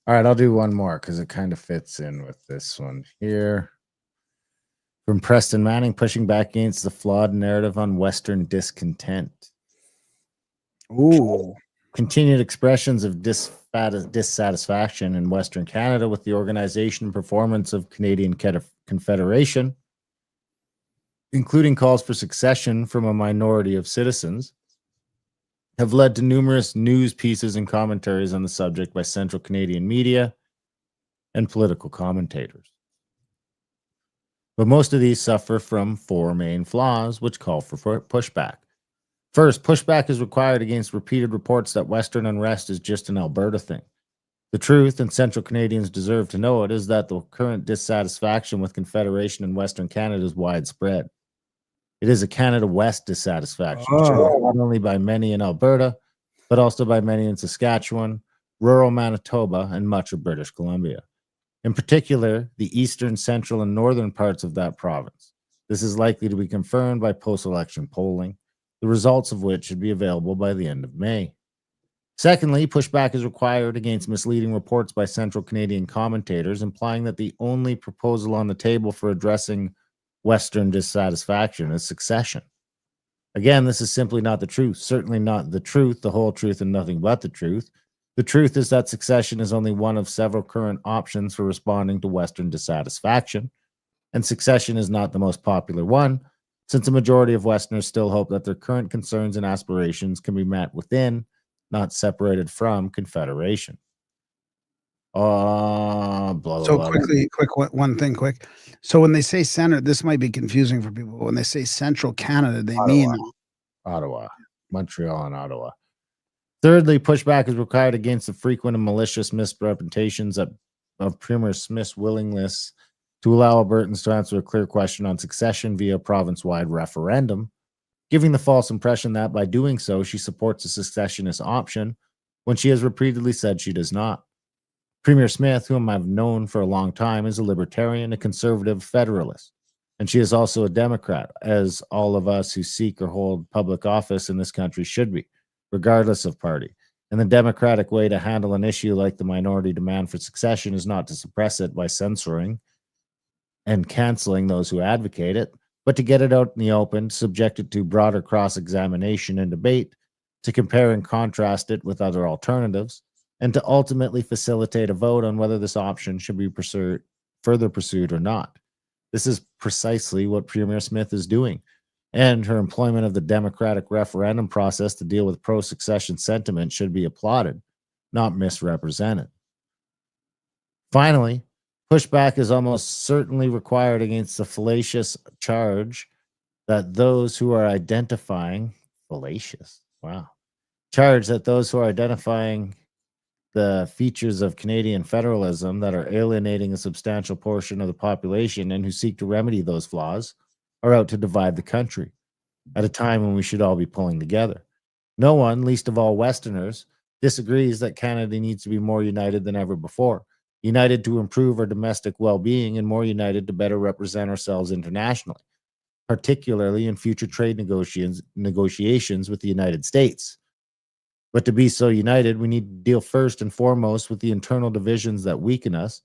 All right, I'll do one more because it kind of fits in with this one here. From Preston Manning, pushing back against the flawed narrative on Western discontent. Ooh. Continued expressions of dissatisfaction in Western Canada with the organization and performance of Canadian Confederation, including calls for succession from a minority of citizens, have led to numerous news pieces and commentaries on the subject by central Canadian media and political commentators. But most of these suffer from four main flaws, which call for pushback. First, pushback is required against repeated reports that Western unrest is just an Alberta thing. The truth, and Central Canadians deserve to know it, is that the current dissatisfaction with Confederation in Western Canada is widespread. It is a Canada West dissatisfaction, shared not only by many in Alberta, but also by many in Saskatchewan, rural Manitoba, and much of British Columbia. In particular, the eastern, central, and northern parts of that province. This is likely to be confirmed by post-election polling, the results of which should be available by the end of May. Secondly, pushback is required against misleading reports by central Canadian commentators implying that the only proposal on the table for addressing Western dissatisfaction is succession. Again, this is simply not the truth. Certainly not the truth, the whole truth, and nothing but the truth. The truth is that succession is only one of several current options for responding to Western dissatisfaction, and succession is not the most popular one, since a majority of Westerners still hope that their current concerns and aspirations can be met within, not separated from, Confederation. Blah, blah, So blah. one thing quick. So when they say center, this might be confusing for people. When they say central Canada, they mean Ottawa, Montreal, and Ottawa. Thirdly, pushback is required against the frequent and malicious misrepresentations of Premier Smith's willingness to allow Albertans to answer a clear question on succession via province-wide referendum, giving the false impression that by doing so, she supports a secessionist option when she has repeatedly said she does not. Premier Smith, whom I've known for a long time, is a libertarian, a conservative federalist, and she is also a Democrat, as all of us who seek or hold public office in this country should be, regardless of party. And the democratic way to handle an issue like the minority demand for succession is not to suppress it by censoring and canceling those who advocate it, but to get it out in the open, subject it to broader cross-examination and debate, to compare and contrast it with other alternatives, and to ultimately facilitate a vote on whether this option should be further pursued or not. This is precisely what Premier Smith is doing, and her employment of the democratic referendum process to deal with pro-succession sentiment should be applauded, not misrepresented. Finally, pushback is almost certainly required against the fallacious charge that those who are identifying the features of Canadian federalism that are alienating a substantial portion of the population and who seek to remedy those flaws are out to divide the country at a time when we should all be pulling together. No one, least of all Westerners, disagrees that Canada needs to be more united than ever before, united to improve our domestic well-being and more united to better represent ourselves internationally, particularly in future trade negotiations with the United States. But to be so united, we need to deal first and foremost with the internal divisions that weaken us,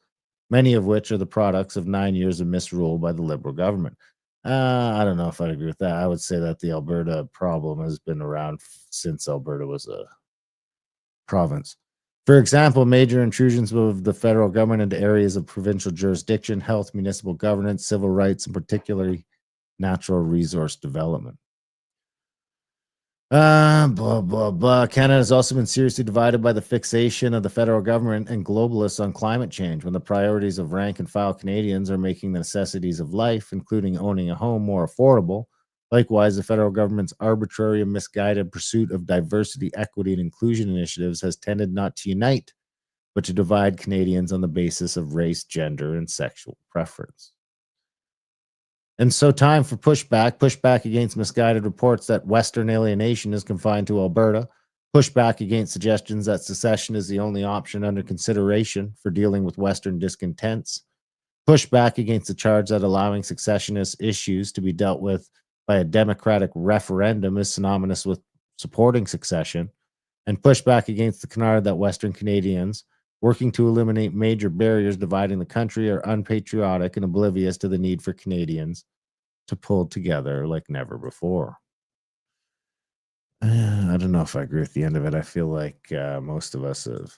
many of which are the products of 9 years of misrule by the Liberal government. I don't know if I'd agree with that. I would say that the Alberta problem has been around since Alberta was a province. For example, major intrusions of the federal government into areas of provincial jurisdiction, health, municipal governance, civil rights, and particularly natural resource development. Blah, blah, blah. Canada has also been seriously divided by the fixation of the federal government and globalists on climate change when the priorities of rank and file Canadians are making the necessities of life, including owning a home, more affordable. Likewise, the federal government's arbitrary and misguided pursuit of diversity, equity, and inclusion initiatives has tended not to unite, but to divide Canadians on the basis of race, gender, and sexual preference. And so time for pushback against misguided reports that Western alienation is confined to Alberta, pushback against suggestions that secession is the only option under consideration for dealing with Western discontents, pushback against the charge that allowing secessionist issues to be dealt with by a democratic referendum is synonymous with supporting succession, and pushback against the canard that Western Canadians working to eliminate major barriers dividing the country are unpatriotic and oblivious to the need for Canadians to pull together like never before. I don't know if I agree with the end of it. I feel like most of us have.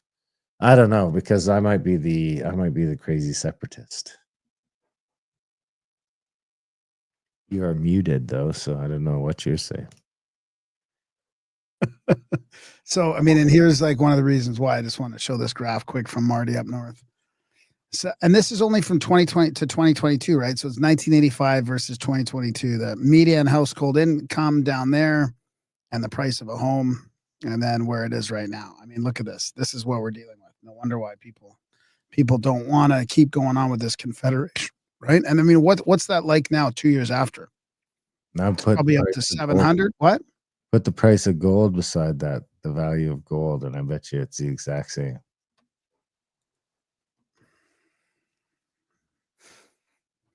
I don't know, because I might be the crazy separatist. You are muted though, so I don't know what you're saying. So, I mean, and here's like one of the reasons why I just want to show this graph quick from Marty up north. So, and this is only from 2020 to 2022, right? So it's 1985 versus 2022. The median household income down there and the price of a home, and then where it is right now. I mean, look at this. This is what we're dealing with. No wonder why people don't want to keep going on with this confederation, right? And I mean, what's that like now 2 years after? Now put Probably up to 700. What? Put the price of gold beside that, the value of gold, and I bet you it's the exact same.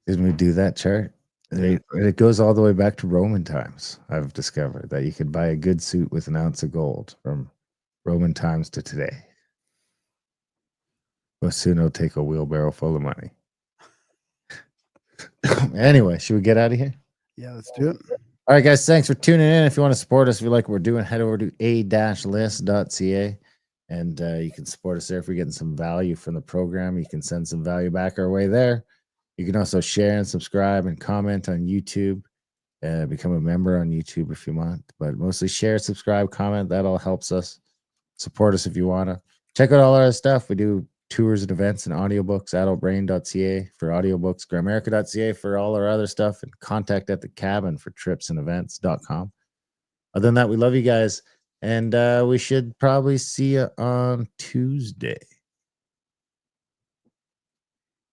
Didn't we do that chart? It goes all the way back to Roman times. I've discovered that you could buy a good suit with an ounce of gold from Roman times to today. But soon it'll take a wheelbarrow full of money. Anyway, should we get out of here? Yeah, let's do it. All right, guys, thanks for tuning in. If you want to support us, if you like what we're doing, head over to a-list.ca, and you can support us there. If we're getting some value from the program, you can send some value back our way there. You can also share and subscribe and comment on YouTube. Become a member on YouTube if you want, but mostly share, subscribe, comment. That all helps us. Support us if you want to. Check out all our stuff. We do tours and events and audiobooks, adultbrain.ca for audiobooks, gramerica.ca for all our other stuff, and contact at the cabin for trips and events.com. Other than that, we love you guys, and we should probably see you on Tuesday.